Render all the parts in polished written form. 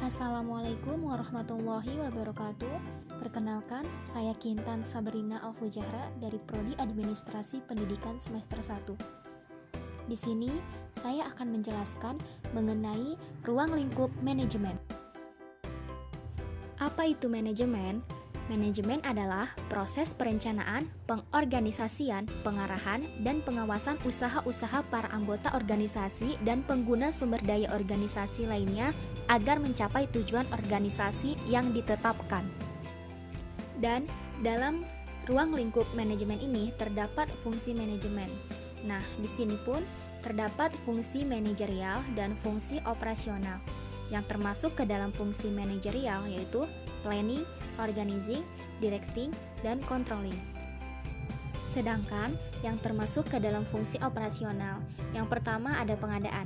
Assalamualaikum warahmatullahi wabarakatuh. Perkenalkan, saya Kintan Sabrina Alfujahra dari Prodi Administrasi Pendidikan semester 1. Di sini, saya akan menjelaskan mengenai ruang lingkup manajemen. Apa itu manajemen? Manajemen adalah proses perencanaan, pengorganisasian, pengarahan, dan pengawasan usaha-usaha para anggota organisasi dan pengguna sumber daya organisasi lainnya agar mencapai tujuan organisasi yang ditetapkan. Dan dalam ruang lingkup manajemen ini terdapat fungsi manajemen. Nah, di sini pun terdapat fungsi manajerial dan fungsi operasional. Yang termasuk ke dalam fungsi manajerial yaitu planning, organizing, directing, dan controlling. Sedangkan yang termasuk ke dalam fungsi operasional, yang pertama ada pengadaan,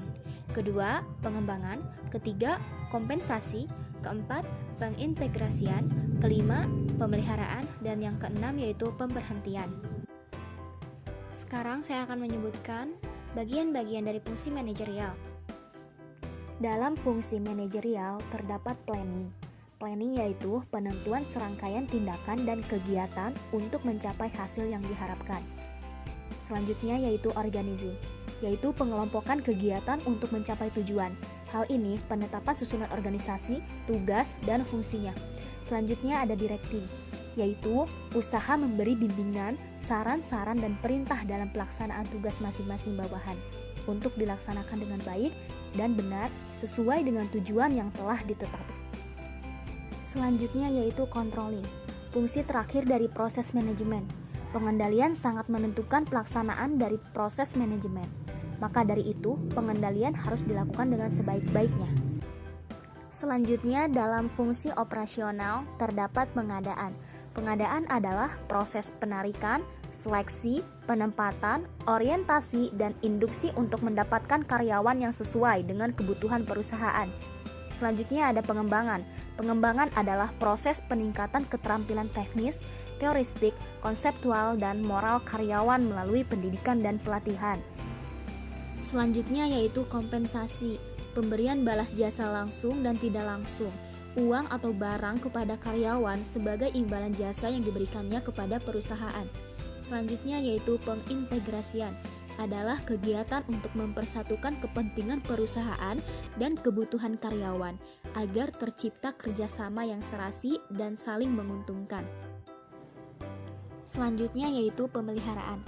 kedua pengembangan, ketiga kompensasi, keempat pengintegrasian, kelima pemeliharaan, dan yang keenam yaitu pemberhentian. Sekarang saya akan menyebutkan bagian-bagian dari fungsi manajerial. Dalam fungsi manajerial terdapat planning. Planning yaitu penentuan serangkaian tindakan dan kegiatan untuk mencapai hasil yang diharapkan. Selanjutnya yaitu organizing, yaitu pengelompokan kegiatan untuk mencapai tujuan. Hal ini penetapan susunan organisasi, tugas, dan fungsinya. Selanjutnya ada directing, yaitu usaha memberi bimbingan, saran-saran, dan perintah dalam pelaksanaan tugas masing-masing bawahan untuk dilaksanakan dengan baik dan benar sesuai dengan tujuan yang telah ditetapkan. Selanjutnya yaitu controlling, fungsi terakhir dari proses manajemen. Pengendalian sangat menentukan pelaksanaan dari proses manajemen. Maka dari itu, pengendalian harus dilakukan dengan sebaik-baiknya. Selanjutnya dalam fungsi operasional terdapat pengadaan. Pengadaan adalah proses penarikan, seleksi, penempatan, orientasi, dan induksi untuk mendapatkan karyawan yang sesuai dengan kebutuhan perusahaan. Selanjutnya ada pengembangan. Pengembangan adalah proses peningkatan keterampilan teknis, teoristik, konseptual, dan moral karyawan melalui pendidikan dan pelatihan. Selanjutnya yaitu kompensasi, pemberian balas jasa langsung dan tidak langsung, uang atau barang kepada karyawan sebagai imbalan jasa yang diberikannya kepada perusahaan. Selanjutnya yaitu pengintegrasian, adalah kegiatan untuk mempersatukan kepentingan perusahaan dan kebutuhan karyawan agar tercipta kerjasama yang serasi dan saling menguntungkan. Selanjutnya yaitu pemeliharaan.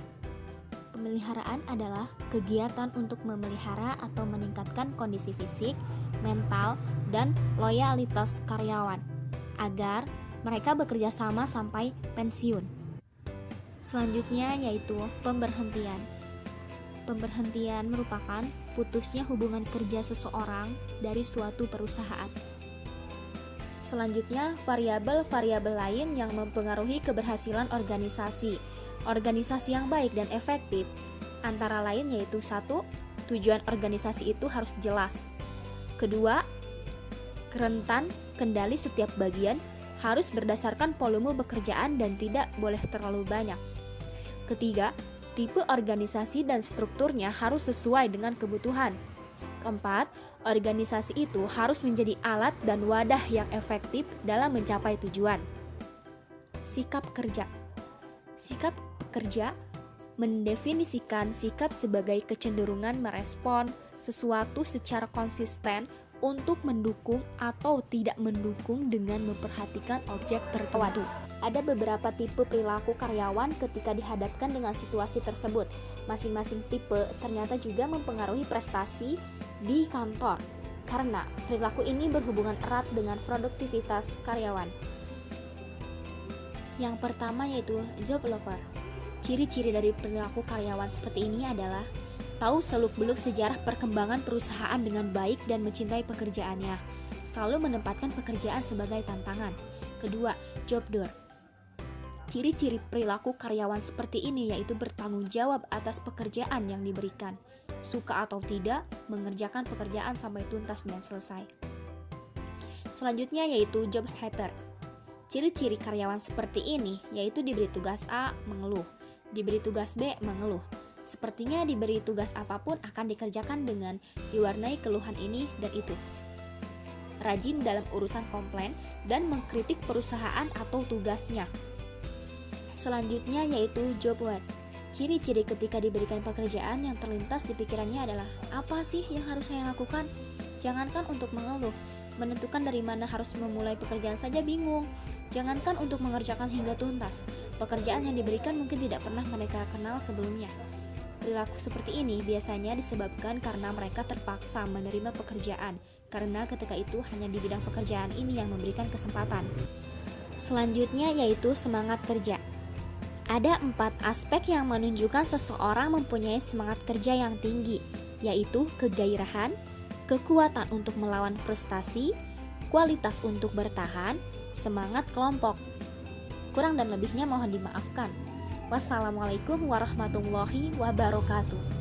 Pemeliharaan adalah kegiatan untuk memelihara atau meningkatkan kondisi fisik, mental, dan loyalitas karyawan agar mereka bekerja sama sampai pensiun. Selanjutnya yaitu pemberhentian. Pemberhentian merupakan putusnya hubungan kerja seseorang dari suatu perusahaan. Selanjutnya, variabel-variabel lain yang mempengaruhi keberhasilan organisasi. Organisasi yang baik dan efektif antara lain yaitu 1. Tujuan organisasi itu harus jelas. Kedua, rentan kendali setiap bagian harus berdasarkan volume pekerjaan dan tidak boleh terlalu banyak. Ketiga, tipe organisasi dan strukturnya harus sesuai dengan kebutuhan. Keempat, organisasi itu harus menjadi alat dan wadah yang efektif dalam mencapai tujuan. Sikap kerja. Sikap kerja mendefinisikan sikap sebagai kecenderungan merespon sesuatu secara konsisten untuk mendukung atau tidak mendukung dengan memperhatikan objek tertentu. Ada beberapa tipe perilaku karyawan ketika dihadapkan dengan situasi tersebut. Masing-masing tipe ternyata juga mempengaruhi prestasi di kantor, karena perilaku ini berhubungan erat dengan produktivitas karyawan. Yang pertama yaitu job lover. Ciri-ciri dari perilaku karyawan seperti ini adalah tahu seluk-beluk sejarah perkembangan perusahaan dengan baik dan mencintai pekerjaannya. Selalu menempatkan pekerjaan sebagai tantangan. Kedua, job doer. Ciri-ciri perilaku karyawan seperti ini yaitu bertanggung jawab atas pekerjaan yang diberikan. Suka atau tidak, mengerjakan pekerjaan sampai tuntas dan selesai. Selanjutnya yaitu job hater. Ciri-ciri karyawan seperti ini yaitu diberi tugas A, mengeluh. Diberi tugas B, mengeluh. Sepertinya diberi tugas apapun akan dikerjakan dengan diwarnai keluhan ini dan itu. rajin dalam urusan komplain, dan mengkritik perusahaan atau tugasnya. Selanjutnya yaitu job wet. Ciri-ciri ketika diberikan pekerjaan yang terlintas di pikirannya adalah, apa sih yang harus saya lakukan? Jangankan untuk mengeluh, menentukan dari mana harus memulai pekerjaan saja bingung. Jangankan untuk mengerjakan hingga tuntas, pekerjaan yang diberikan mungkin tidak pernah mereka kenal sebelumnya. Perilaku seperti ini biasanya disebabkan karena mereka terpaksa menerima pekerjaan, karena ketika itu hanya di bidang pekerjaan ini yang memberikan kesempatan. Selanjutnya yaitu semangat kerja. Ada 4 aspek yang menunjukkan seseorang mempunyai semangat kerja yang tinggi, yaitu kegairahan, kekuatan untuk melawan frustasi, kualitas untuk bertahan, semangat kelompok. Kurang dan lebihnya mohon dimaafkan. Wassalamualaikum warahmatullahi wabarakatuh.